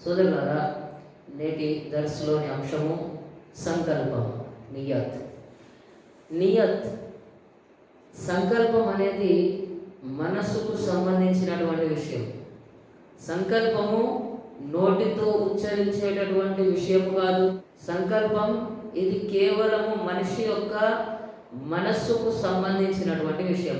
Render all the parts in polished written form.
సోదరులారా, నేటి దర్సులోని అంశము సంకల్పం, నియత్. సంకల్పం అనేది మనసుకు సంబంధించినటువంటి విషయం. సంకల్పము నోటితో ఉచ్చరించేటటువంటి విషయం కాదు. సంకల్పం ఇది కేవలము మనిషి యొక్క మనస్సుకు సంబంధించినటువంటి విషయం.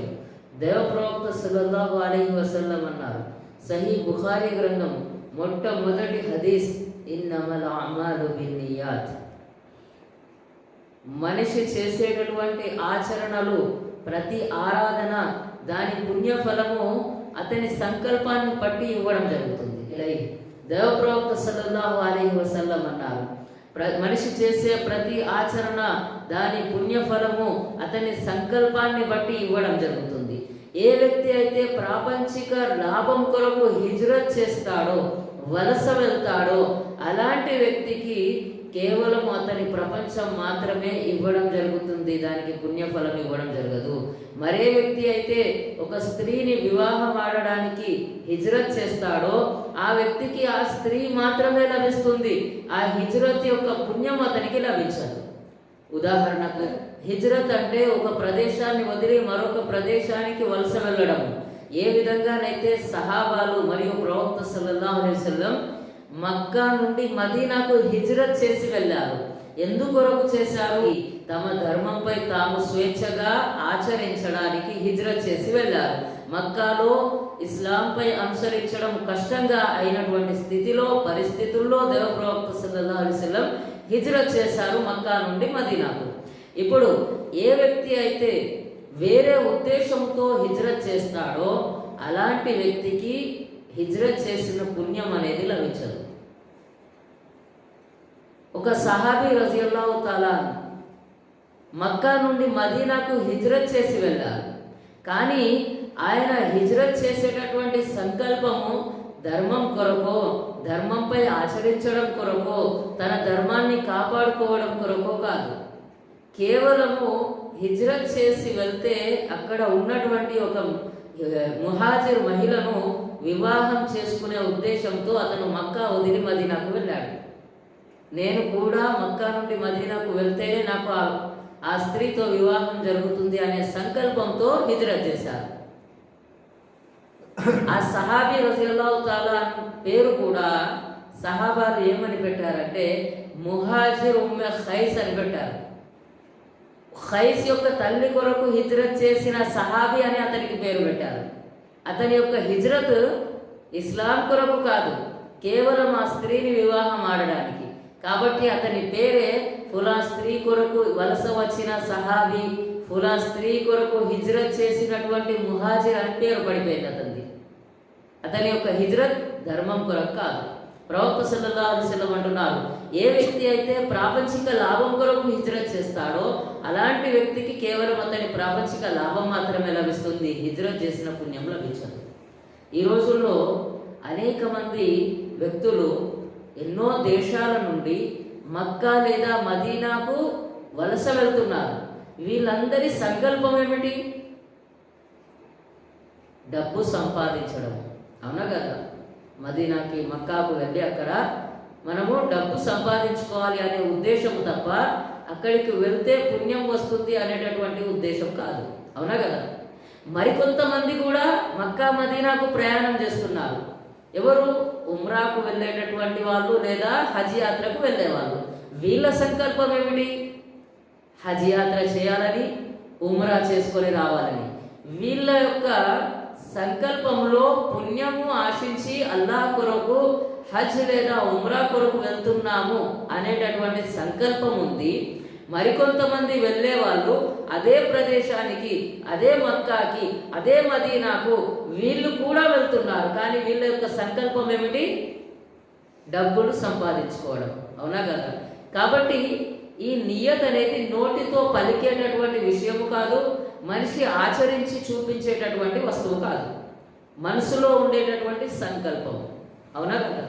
దైవ ప్రవక్త సల్లల్లాహు అలైహి వసల్లం అన్నారు, సహీ బుఖారీ గ్రంథం మొట్టమొదటి హదీస్, ఇన్నమల్ అమాలు బిన్నియాత్. మనిషి చేసేటటువంటి ఆచరణలు, ప్రతి ఆరాధన, దాని పుణ్యఫలము అతని సంకల్పాన్ని బట్టి ఇవ్వడం జరుగుతుంది. దైవ ప్రవక్త సల్లల్లాహు అలైహి వసల్లం అన్నారు, మనిషి చేసే ప్రతి ఆచరణ, దాని పుణ్యఫలము అతని సంకల్పాన్ని బట్టి ఇవ్వడం జరుగుతుంది. ఏ వ్యక్తి అయితే ప్రాపంచిక లాభం కొరకు హిజ్రత్ చేస్తాడో, వలస వెళ్తాడో, అలాంటి వ్యక్తికి కేవలం అతని ప్రపంచం మాత్రమే ఇవ్వడం జరుగుతుంది, దానికి పుణ్యఫలం ఇవ్వడం జరగదు. మరే వ్యక్తి అయితే ఒక స్త్రీని వివాహం ఆడడానికి హిజ్రత్ చేస్తాడో, ఆ వ్యక్తికి ఆ స్త్రీ మాత్రమే లభిస్తుంది, ఆ హిజ్రత్ యొక్క పుణ్యం అతనికి లభించదు. ఉదాహరణకు, హిజ్రత్ అంటే ఒక ప్రదేశాన్ని వదిలి మరొక ప్రదేశానికి వలస వెళ్ళడం. ఏ విధంగానైతే సహాబాలు మరియు ప్రవక్త సల్లల్లాహు అలైహి వసల్లం మక్కా నుండి మదీనాకు హిజ్రత్ చేసి వెళ్ళారు. ఎందుకొరకు చేశారు? తమ ధర్మంపై తాము స్వేచ్ఛగా ఆచరించడానికి హిజ్రత్ చేసి వెళ్ళారు. మక్కాలో ఇస్లాంపై అనుసరించడం కష్టంగా అయినటువంటి పరిస్థితుల్లో దైవ ప్రవక్త సల్లల్లాహు అలైహి వసల్లం హిజ్రత్ చేశారు మక్కా నుండి మదీనాకు. ఇప్పుడు ఏ వ్యక్తి అయితే వేరే ఉద్దేశంతో హిజ్రత్ చేస్తాడో, అలాంటి వ్యక్తికి హిజ్రత్ చేసిన పుణ్యం అనేది లభించదు. ఒక సహాబీ రజియల్లాహు తాలా మక్కా నుండి మదీనాకు హిజ్రత్ చేసి వెళ్ళారు. కానీ ఆయన హిజ్రత్ చేసేటటువంటి సంకల్పము ధర్మం కొరకో, ధర్మంపై ఆచరించడం కొరకో, తన ధర్మాన్ని కాపాడుకోవడం కొరకో కాదు. కేవలము హిజ్రత్ చేసి వెళ్తే అక్కడ ఉన్నటువంటి ఒక ముహాజిర్ మహిళను వివాహం చేసుకునే ఉద్దేశంతో అతను మక్కా వదిలి మదీనాకు వెళ్ళాడు. నేను కూడా మక్కా నుండి మదీనాకు వెళ్తేనే నాకు ఆ స్త్రీతో వివాహం జరుగుతుంది అనే సంకల్పంతో హిజ్రత్ చేశారు. ఆ సహాబీ రజియల్లాహు తాలా పేరు కూడా సహాబాలు ఏమని పెట్టారంటే ముహాజిర్ ఉమ్మె ఖైస్ అని పెట్టారు. ఖైస్ యొక్క తల్లి కొరకు హిజ్రత్ చేసిన సహాబీ అని అతనికి పేరు పెట్టారు. అతని యొక్క హిజ్రత్ ఇస్లాం కొరకు కాదు, కేవలం ఆ స్త్రీని వివాహం ఆడడానికి. కాబట్టి అతని పేరే ఫులా స్త్రీ కొరకు వలస వచ్చిన సహాబీ, ఫులా స్త్రీ కొరకు హిజ్రత్ చేసినటువంటి ముహాజిర్ అని పేరు పడిపోయింది. అతని యొక్క హిజ్రత్ ధర్మం కొరకు కాదు. ప్రవక్త సల్లల్లాహు అలైహి వసల్లం అంటున్నారు, ఏ వ్యక్తి అయితే ప్రాపంచిక లాభం కొరకు హిజ్రత్ చేస్తాడో, అలాంటి వ్యక్తికి కేవలం అతని ప్రాపంచిక లాభం మాత్రమే లభిస్తుంది, హిజ్రత్ చేసిన పుణ్యం లభించదు. ఈ రోజుల్లో అనేక మంది వ్యక్తులు ఎన్నో దేశాల నుండి మక్కా లేదా మదీనాకు వలస వెళ్తున్నారు. వీళ్ళందరి సంకల్పం ఏమిటి? డబ్బు సంపాదించడం. అవునా కదా? మదీనాకి మక్కాకు వెళ్ళి అక్కడ మనము డబ్బు సంపాదించుకోవాలి అనే ఉద్దేశం తప్ప అక్కడికి వెళ్తే పుణ్యం వస్తుంది అనేటటువంటి ఉద్దేశం కాదు. అవునా కదా? మరికొంతమంది కూడా మక్కా మదీనాకు ప్రయాణం చేస్తున్నారు. ఎవరు? ఉమ్రాకు వెళ్ళేటటువంటి వాళ్ళు లేదా హజ్ యాత్రకు వెళ్ళేవాళ్ళు. వీళ్ళ సంకల్పం ఏమిటి? హజ్ యాత్ర చేయాలని, ఉమ్రా చేసుకొని రావాలని. వీళ్ళ యొక్క సంకల్పంలో పుణ్యము ఆశించి అల్లాహ్ కొరకు హజ్ లేదా ఉమ్రా కొరకు వెళ్తున్నాము అనేటటువంటి సంకల్పం ఉంది. మరికొంతమంది వెళ్ళే వాళ్ళు అదే ప్రదేశానికి, అదే మక్కాకి, అదే మదీనాకు వీళ్ళు కూడా వెళ్తున్నారు. కానీ వీళ్ళ యొక్క సంకల్పం ఏమిటి? డబ్బులు సంపాదించుకోవడం. అవునా కదా? కాబట్టి ఈ నియత్ అనేది నోటితో పలికేటటువంటి విషయము కాదు, మనిషి ఆచరించి చూపించేటటువంటి వస్తువు కాదు, మనసులో ఉండేటటువంటి సంకల్పం. అవునా కదా?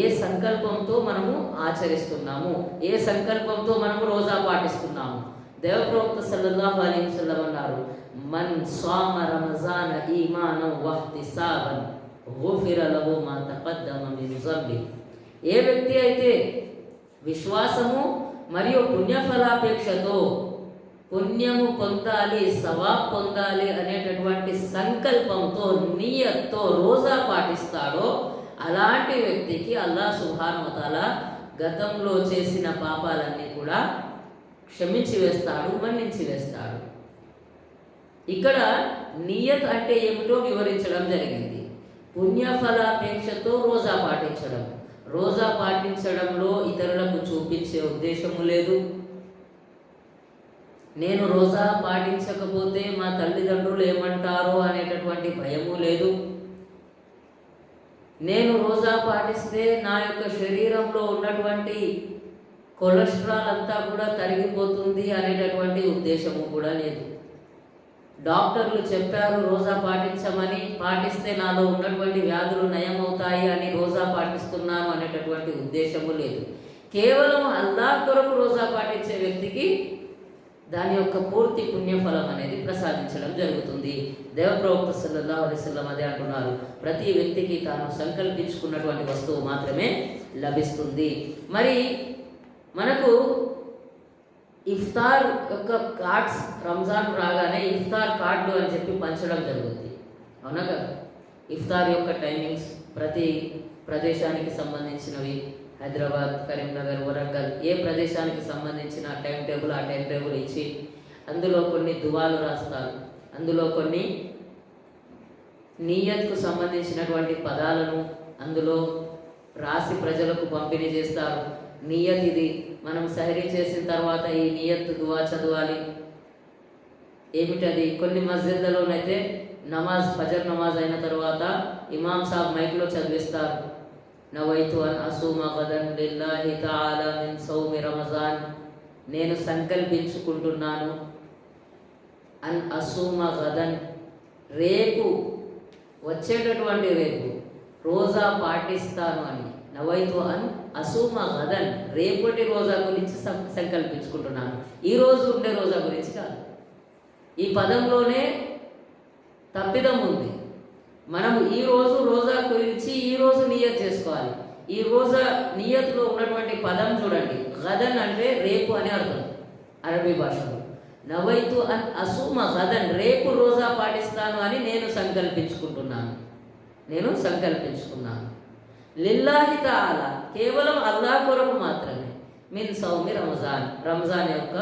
ఏ సంకల్పంతో మనము ఆచరిస్తున్నాము, ఏ సంకల్పంతో మనము రోజా పాటిస్తున్నాము. దైవ ప్రవక్త సల్లల్లాహు అలైహి వసల్లం అన్నారు, మన్ స్వామ రమజాన ఈమానం వహ్తిసాబన్ గుఫిర లహు మా తఖద్దమ మిన్ జంబి. ఏ వ్యక్తి అయితే విశ్వాసము మరియు పుణ్యఫలాపేక్షతో పుణ్యము పొందాలి, సవాబ్ పొందాలి అనేటటువంటి సంకల్పంతో, నియత్తో రోజా పాటిస్తాడో అలాంటి వ్యక్తికి అల్లాహ్ సుబ్హానహు వ తఆలా గతంలో చేసిన పాపాలన్నీ కూడా క్షమించి వేస్తాడు, మన్నించి వేస్తాడు. ఇక్కడ నియత్ అంటే ఏమిటో వివరించడం జరిగింది. పుణ్యఫలాపేక్షతో రోజా పాటించడం. రోజా పాటించడంలో ఇతరులకు చూపించే ఉద్దేశము లేదు. నేను రోజా పాటించకపోతే మా తల్లిదండ్రులు ఏమంటారో అనేటటువంటి భయము లేదు. నేను రోజా పాటిస్తే నా యొక్క శరీరంలో ఉన్నటువంటి కొలెస్ట్రాల్ అంతా కూడా తరిగిపోతుంది అనేటటువంటి ఉద్దేశము కూడా లేదు. డాక్టర్లు చెప్పారు రోజా పాటించమని, పాటిస్తే నాలో ఉన్నటువంటి వ్యాధులు నయమవుతాయి అని రోజా పాటిస్తున్నాను అనేటటువంటి ఉద్దేశము లేదు. కేవలం అల్లాహ్ కొరకు రోజా పాటించే వ్యక్తికి దాని యొక్క పూర్తి పుణ్యఫలం అనేది ప్రసాదించడం జరుగుతుంది. దేవప్రవక్త సల్లల్లాహు అలైహి వసల్లం అదే అంటున్నారు, ప్రతి వ్యక్తికి తాను సంకల్పించుకున్నటువంటి వస్తువు మాత్రమే లభిస్తుంది. మరి మనకు ఇఫ్తార్ యొక్క కార్డ్స్ రంజాన్ రాగానే ఇఫ్తార్ కార్డులు అని చెప్పి పంచడం జరుగుతుంది, అవునా కదా? ఇఫ్తార్ యొక్క టైమింగ్స్ ప్రతి ప్రదేశానికి సంబంధించినవి, హైదరాబాద్, కరీంనగర్, వరంగల్ ఏ ప్రదేశానికి సంబంధించిన టైం టేబుల్ ఆ టైం టేబుల్ ఇచ్చి అందులో కొన్ని దువాలు రాస్తారు, అందులో కొన్ని నియత్కు సంబంధించినటువంటి పదాలను అందులో రాసి ప్రజలకు పంపిణీ చేస్తారు. నియత్ ఇది, మనం సహరీ చేసిన తర్వాత ఈ నియత్ దువా చదవాలి. ఏమిటది? కొన్ని మస్జిద్లలోనైతే నమాజ్, ఫజర్ నమాజ్ అయిన తర్వాత ఇమాం సాబ్ మైక్లో చదివిస్తారు, నవైతు అన్ అసూమ గదన్ లిల్లాహి తఆలా మిన్ సౌమి రమజాన్, నేను సంకల్పించుకుంటున్నాను అన్ అసూమ గదన్, రేపు వచ్చేటటువంటి రేపు రోజా పాటిస్తాను అని. నవైతు అన్ అసూమ గదన్, రేపటి రోజా గురించి సంకల్పించుకుంటున్నాను, ఈరోజు ఉండే రోజా గురించి కాదు. ఈ పదంలోనే తప్పిదం ఉంది. మనము ఈరోజు రోజా గురించి ఈరోజు నియత్ చేసుకోవాలి. ఈ రోజా నియత్లో ఉన్నటువంటి పదం చూడండి, గదన్ అంటే రేపు అని అర్థం అరబీ భాషలో. నవైతు అన్ అసూమ గదన్, రేపు రోజా పాటిస్తాను అని నేను సంకల్పించుకుంటున్నాను, నేను సంకల్పించుకున్నాను. లిల్లాహి తఆలా, కేవలం అల్లాహ్ కొరకు మాత్రమే. మిన్ సౌమి రమజాన్, రంజాన్ యొక్క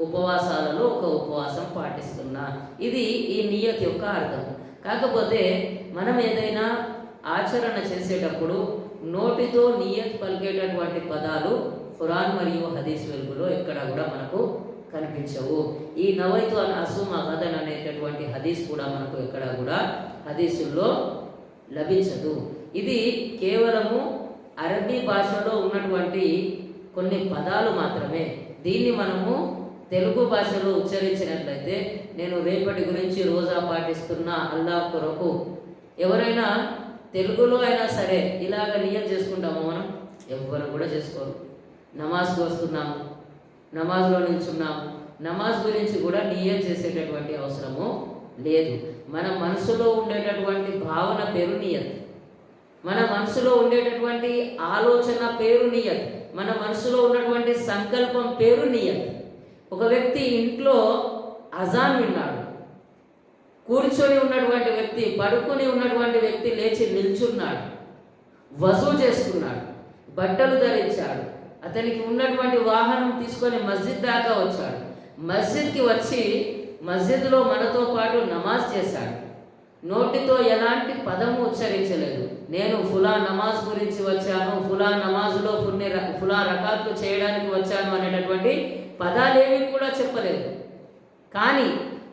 ఉపవాసాలలో ఒక ఉపవాసం పాటిస్తున్నా. ఇది ఈ నియత్ యొక్క అర్థం. కాకపోతే మనం ఏదైనా ఆచరణ చేసేటప్పుడు నోటితో నియత్ పలికేటటువంటి పదాలు ఖురాన్ మరియు హదీస్ వెలుగులో ఎక్కడ కూడా మనకు కనిపించవు. ఈ నవైతు అన్ అసూమ గదన్ అనేటటువంటి హదీస్ కూడా మనకు ఎక్కడ కూడా హదీసుల్లో లభించదు. ఇది కేవలము అరబీ భాషలో ఉన్నటువంటి కొన్ని పదాలు మాత్రమే. దీన్ని మనము తెలుగు భాషలో ఉచ్చరించినట్లయితే, నేను రేపటి గురించి రోజా పాటిస్తున్నా అల్లాహ్ కొరకు, ఎవరైనా తెలుగులో అయినా సరే ఇలాగ నియత్ చేసుకుంటాము మనం? ఎవ్వరు కూడా చేసుకోరు. నమాజ్కి వస్తున్నాము, నమాజ్లో నిల్చున్నాము, నమాజ్ గురించి కూడా నియత్ చేసేటటువంటి అవసరము లేదు. మన మనసులో ఉండేటటువంటి భావన పేరు నియత్, మన మనసులో ఉండేటటువంటి ఆలోచన పేరు నియత్, మన మనసులో ఉన్నటువంటి సంకల్పం పేరు నియత్. ఒక వ్యక్తి ఇంట్లో అజాన్ విన్నాడు, కూర్చొని ఉన్నటువంటి వ్యక్తి, పడుకొని ఉన్నటువంటి వ్యక్తి లేచి నిల్చున్నాడు, వజూ చేసుకున్నాడు, బట్టలు ధరించాడు, అతనికి ఉన్నటువంటి వాహనం తీసుకొని మస్జిద్ దాకా వచ్చాడు. మస్జిద్కి వచ్చి మస్జిద్లో మనతో పాటు నమాజ్ చేశాడు. నోటితో ఎలాంటి పదము ఉచ్చరించలేదు. నేను ఫులా నమాజ్ గురించి వచ్చాను, ఫులా నమాజ్లో ఫులా రకాతులు చేయడానికి వచ్చాను అనేటటువంటి పదాలేవి కూడా చెప్పలేదు. కానీ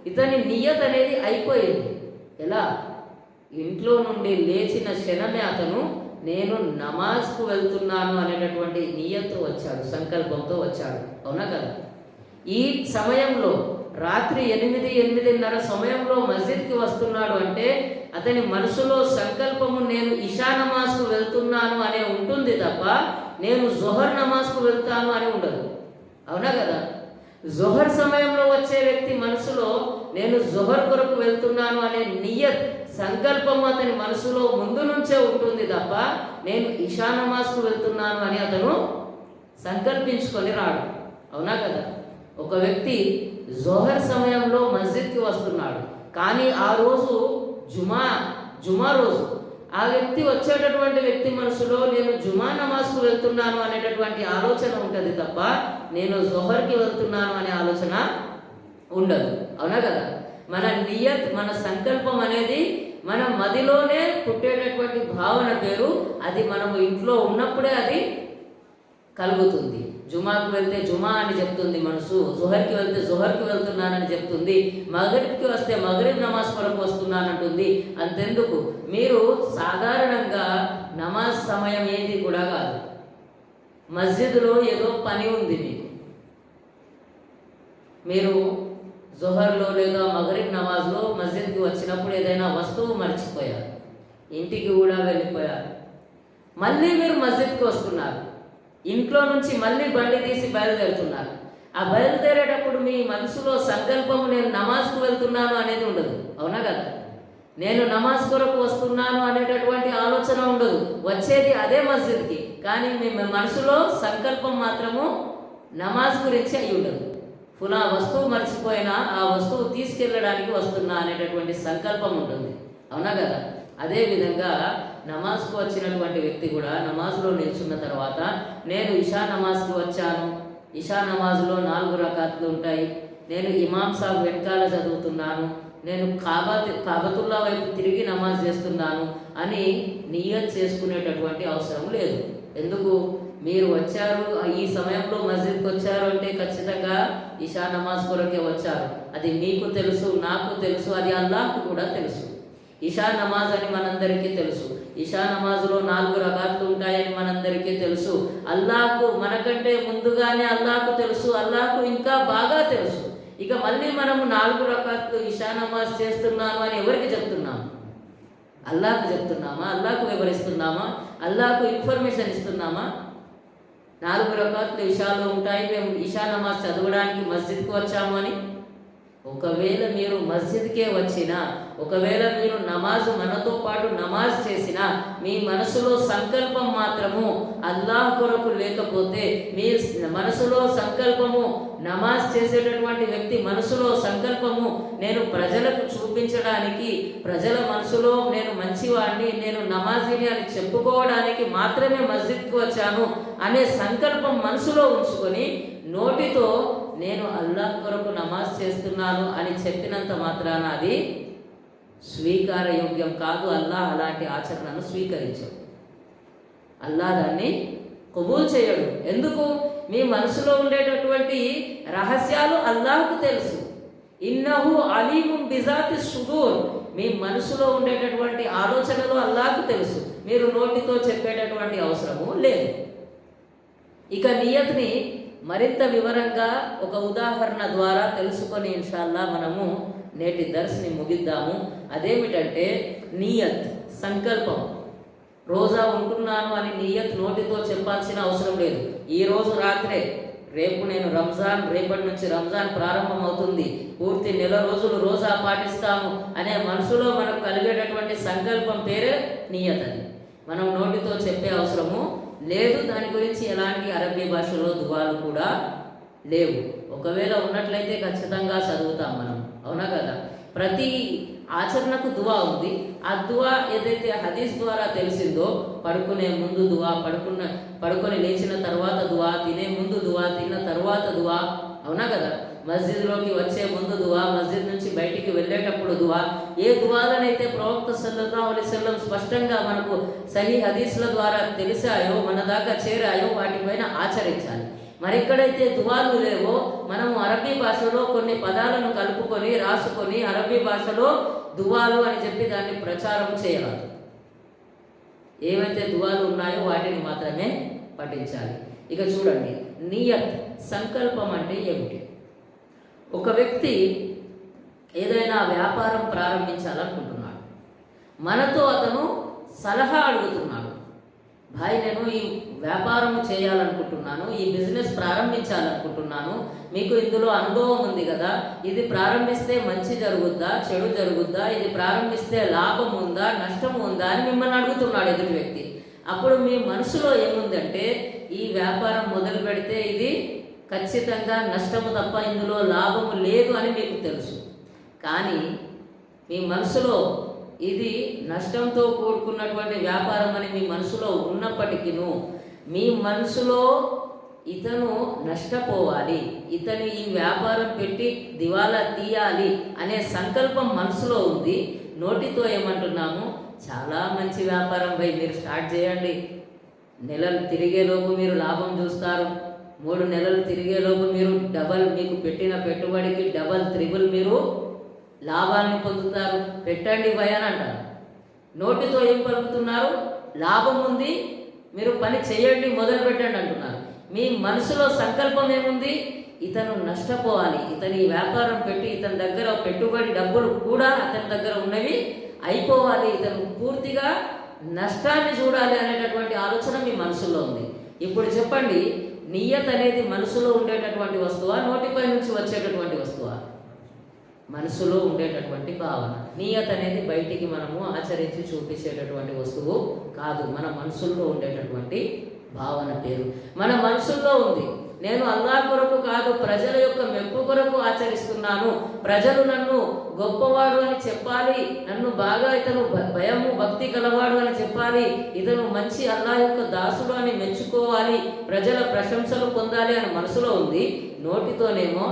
ఇతని నియత్ అనేది అయిపోయింది. ఎలా? ఇంట్లో నుండి లేచిన క్షణమే అతను నేను నమాజ్కు వెళ్తున్నాను అనేటటువంటి నియత్తో వచ్చాడు, సంకల్పంతో వచ్చాడు, అవునా కదా? ఈ సమయంలో రాత్రి 8-8:30 సమయంలో మస్జిద్కి వస్తున్నాడు అంటే అతని మనసులో సంకల్పము నేను ఇషా నమాజ్కు వెళ్తున్నాను అనే ఉంటుంది తప్ప నేను జొహర్ నమాజ్కు వెళ్తాను అని ఉండదు, అవునా కదా? జొహర్ సమయంలో వచ్చే వ్యక్తి మనసులో నేను జొహర్ కొరకు వెళ్తున్నాను అనే నియత్ సంకల్పం అతని మనసులో ముందు నుంచే ఉంటుంది తప్ప నేను ఇషా నమాజ్కు వెళ్తున్నాను అని అతను సంకల్పించుకొని రాడు. అవునా కదా? ఒక వ్యక్తి జోహర్ సమయంలో మస్జిద్కి వస్తున్నాడు, కానీ ఆ రోజు జుమా రోజు ఆ వ్యక్తి వచ్చేటటువంటి వ్యక్తి మనసులో నేను జుమా నమాజ్కు వెళ్తున్నాను అనేటటువంటి ఆలోచన ఉంటుంది తప్ప నేను జోహర్కి వెళ్తున్నాను అనే ఆలోచన ఉండదు. అవునా కదా? మన నియత్, మన సంకల్పం అనేది మన మదిలోనే పుట్టేటటువంటి భావన పేరు. అది మనము ఇంట్లో ఉన్నప్పుడే అది కలుగుతుంది. జుమాకు వెళ్తే జుమా అని చెప్తుంది మనసు, జుహర్కి వెళ్తే జుహర్కి వెళ్తున్నానని చెప్తుంది, మగరిబ్కి వస్తే మగరిబ్ నమాజ్ కొరకు వస్తున్నానంటుంది. అంతెందుకు, మీరు సాధారణంగా నమాజ్ సమయం ఏది కూడా కాదు, మస్జిద్లో ఏదో పని ఉంది మీరు జోహర్లో లేదా మగరిబ్ నమాజ్లో మస్జిద్కి వచ్చినప్పుడు ఏదైనా వస్తువు మర్చిపోయారు, ఇంటికి కూడా వెళ్ళిపోయారు, మళ్ళీ మీరు మస్జిద్కి వస్తున్నారు, ఇంట్లో నుంచి మళ్ళీ బండి తీసి బయలుదేరుతున్నారు. ఆ బయలుదేరేటప్పుడు మీ మనసులో సంకల్పం నేను నమాజ్కు వెళ్తున్నాను అనేది ఉండదు. అవునా కదా? నేను నమాజ్ కొరకు వస్తున్నాను అనేటటువంటి ఆలోచన ఉండదు. వచ్చేది అదే మస్జిద్కి, కానీ మీ మనసులో సంకల్పం మాత్రము నమాజ్ గురించి అయి ఉండదు. పునః వస్తువు మర్చిపోయినా ఆ వస్తువు తీసుకెళ్ళడానికి వస్తున్నా అనేటటువంటి సంకల్పం ఉంటుంది. అవునా కదా? అదేవిధంగా నమాజ్కు వచ్చినటువంటి వ్యక్తి కూడా నమాజ్లో నిల్చున్న తర్వాత నేను ఇషా నమాజ్కి వచ్చాను, ఇషా నమాజ్లో 4 రకాతులు ఉంటాయి, నేను ఇమాం సాబ్ వెనకాల చదువుతున్నాను, నేను కాబతుల్లా వైపు తిరిగి నమాజ్ చేస్తున్నాను అని నియత్ చేసుకునేటటువంటి అవసరం లేదు. ఎందుకు? మీరు వచ్చారు, ఈ సమయంలో మస్జిద్కి వచ్చారు అంటే ఖచ్చితంగా ఇషా నమాజ్ కొరకే వచ్చారు. అది మీకు తెలుసు, నాకు తెలుసు, అది అల్లాహ్కు కూడా తెలుసు. ఇషా నమాజ్ అని మనందరికీ తెలుసు. ఇషా నమాజ్లో 4 రకాతులు ఉంటాయని మనందరికీ తెలుసు. అల్లాహ్కు మనకంటే ముందుగానే అల్లాహ్కు తెలుసు, అల్లాహ్కు ఇంకా బాగా తెలుసు. ఇక మళ్ళీ మనము 4 రకాతులు ఇషా నమాజ్ చేస్తున్నాము అని ఎవరికి చెప్తున్నాము? అల్లాహ్కు చెప్తున్నామా? అల్లాహ్కు వివరిస్తున్నామా? అల్లాహ్కు ఇన్ఫర్మేషన్ ఇస్తున్నామా? 4 రకాతులు ఇషాలో ఉంటాయి, మేము ఇషా నమాజ్ చదవడానికి మస్జిద్కి వచ్చాము అని. ఒకవేళ మీరు మస్జిద్కే వచ్చినా, ఒకవేళ మీరు నమాజ్ మనతో పాటు నమాజ్ చేసినా, మీ మనసులో సంకల్పం మాత్రము అల్లాహ్ కొరకు లేకపోతే, మీ మనసులో సంకల్పము నమాజ్ చేసేటటువంటి వ్యక్తి మనసులో సంకల్పము నేను ప్రజలకు చూపించడానికి, ప్రజల మనసులో నేను మంచివాడిని, నేను నమాజీని అని చెప్పుకోవడానికి మాత్రమే మస్జిద్కి వచ్చాను అనే సంకల్పం మనసులో ఉంచుకొని నోటితో నేను అల్లాహ్ కొరకు నమాజ్ చేస్తున్నాను అని చెప్పినంత మాత్రాన అది స్వీకారయోగ్యం కాదు. అల్లాహ్ అలాంటి ఆచరణను స్వీకరించడు, అల్లాహ్ దాన్ని కబూల్ చేయడు. ఎందుకు? మీ మనసులో ఉండేటటువంటి రహస్యాలు అల్లాహ్కు తెలుసు. ఇన్నహు అలీముం బిజాతి సుదూర్, మీ మనసులో ఉండేటటువంటి ఆలోచనలు అల్లాహ్కు తెలుసు, మీరు నోటితో చెప్పేటటువంటి అవసరము లేదు. ఇక నియత్ని మరింత వివరంగా ఒక ఉదాహరణ ద్వారా తెలుసుకొని ఇన్షాల్లా మనము నేటి దర్స్ని ముగిద్దాము. అదేమిటంటే నియత్, సంకల్పం. రోజా ఉంటున్నాను అని నియత్ నోటితో చెప్పాల్సిన అవసరం లేదు. ఈ రోజు రాత్రే, రేపు నేను రంజాన్, రేపటి నుంచి రంజాన్ ప్రారంభం అవుతుంది, పూర్తి నెల రోజులు రోజా పాటిస్తాము అనే మనసులో మనకు కలిగేటటువంటి సంకల్పం పేరే నియత్. అని మనం నోటితో చెప్పే అవసరము లేదు. దాని గురించి ఎలాంటి అరబీ భాషలో దువాలు కూడా లేవు. ఒకవేళ ఉన్నట్లయితే ఖచ్చితంగా చదువుతాం మనం. అవునా కదా? ప్రతి ఆచరణకు దువా ఉంది. ఆ దువా ఏదైతే హదీస్ ద్వారా తెలిసిందో, పడుకునే ముందు దువా, పడుకొని లేచిన తర్వాత దువా, తినే ముందు దువా, తిన్న తర్వాత దువా. అవునా కదా? మస్జిద్లోకి వచ్చే ముందు దువా, మస్జిద్ నుంచి బయటికి వెళ్ళేటప్పుడు దువా. ఏ దువాలనైతే ప్రవక్త సల్లల్లాహు అలైహి వసల్లం స్పష్టంగా మనకు సహీ హదీస్ల ద్వారా తెలిసాయో, మన దాకా చేరాయో, వాటిపైన ఆచరించాలి. మరెక్కడైతే దువాలు లేవో మనము అరబీ భాషలో కొన్ని పదాలను కలుపుకొని రాసుకొని అరబీ భాషలో దువాలు అని చెప్పి దాన్ని ప్రచారం చేయరాదు. ఏవైతే దువాలు ఉన్నాయో వాటిని మాత్రమే పఠించాలి. ఇక చూడండి, నియత్, సంకల్పం అంటే ఏమిటి? ఒక వ్యక్తి ఏదైనా వ్యాపారం ప్రారంభించాలనుకుంటున్నాడు, మనతో అతను సలహా అడుగుతున్నాడు. భాయ్ నేను ఈ వ్యాపారం చేయాలనుకుంటున్నాను, ఈ బిజినెస్ ప్రారంభించాలనుకుంటున్నాను, మీకు ఇందులో అనుభవం ఉంది కదా, ఇది ప్రారంభిస్తే మంచి జరుగుద్దా చెడు జరుగుద్దా, ఇది ప్రారంభిస్తే లాభం ఉందా నష్టం ఉందా అని మిమ్మల్ని అడుగుతున్నాడు ఎదుటి వ్యక్తి. అప్పుడు మీ మనసులో ఏముందంటే ఈ వ్యాపారం మొదలు పెడితే ఇది ఖచ్చితంగా నష్టము తప్ప ఇందులో లాభము లేదు అని మీకు తెలుసు. కానీ మీ మనసులో ఇది నష్టంతో కూడుకున్నటువంటి వ్యాపారం అని మీ మనసులో ఉన్నప్పటికీను మీ మనసులో ఇతను నష్టపోవాలి, ఇతను ఈ వ్యాపారం పెట్టి దివాలా తీయాలి అనే సంకల్పం మనసులో ఉంది. నోటితో ఏమంటున్నాము, చాలా మంచి వ్యాపారం పై మీరు స్టార్ట్ చేయండి, నెలలు తిరిగేలోపు మీరు లాభం చూస్తారు, 3 నెలలు తిరిగేలోపు మీరు డబల్, మీకు పెట్టిన పెట్టుబడికి డబల్ త్రిబుల్ మీరు లాభాన్ని పొందుతారు, పెట్టండి భయ అని అంటారు. నోటితో ఏం పలుకుతున్నారు, లాభం ఉంది మీరు పని చేయండి మొదలు పెట్టండి అంటున్నారు. మీ మనసులో సంకల్పం ఏముంది, ఇతను నష్టపోవాలి, ఇతని వ్యాపారం పెట్టి ఇతని దగ్గర పెట్టుబడి డబ్బులు కూడా అతని దగ్గర ఉన్నవి అయిపోవాలి, ఇతను పూర్తిగా నష్టాన్ని చూడాలి అనేటటువంటి ఆలోచన మీ మనసులో ఉంది. ఇప్పుడు చెప్పండి, నియత్ అనేది మనసులో ఉండేటటువంటి వస్తువా నోటిపై నుంచి వచ్చేటటువంటి వస్తువా? మనసులో ఉండేటటువంటి భావన. నియత్ అనేది బయటికి మనము ఆచరించి చూపించేటటువంటి వస్తువు కాదు, మన మనసుల్లో ఉండేటటువంటి భావన పేరు. మన మనసుల్లో ఉంది, నేను అల్లాహ్ కొరకు కాదు ప్రజల యొక్క మెప్పు కొరకు ఆచరిస్తున్నాను, ప్రజలు నన్ను గొప్పవాడు అని చెప్పాలి, నన్ను బాగా ఇతను భయము భక్తి గలవాడు అని చెప్పాలి, ఇతను మంచి అల్లాహ్ యొక్క దాసుడు అని మెచ్చుకోవాలి, ప్రజల ప్రశంసలు పొందాలి అని మనసులో ఉంది. నోటితోనేమో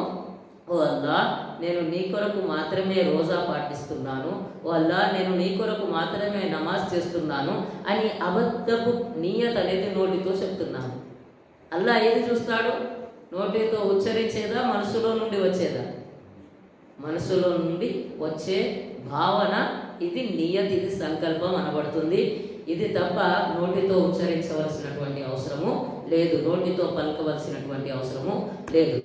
ఓ అల్లా నేను నీ కొరకు మాత్రమే రోజా పాటిస్తున్నాను, ఓ అల్లా నేను నీ కొరకు మాత్రమే నమాజ్ చేస్తున్నాను అని అబద్ధపు నియత్ అనేది నోటితో చెప్తున్నాను. అల్లా ఏది చూస్తాడు, నోటితో ఉచ్చరించేదా మనసులో నుండి వచ్చేదా? మనసులో నుండి వచ్చే భావన, ఇది నియత్, ఇది సంకల్పం అనబడుతుంది. ఇది తప్ప నోటితో ఉచ్చరించవలసినటువంటి అవసరము లేదు, నోటితో పలకవలసినటువంటి అవసరము లేదు.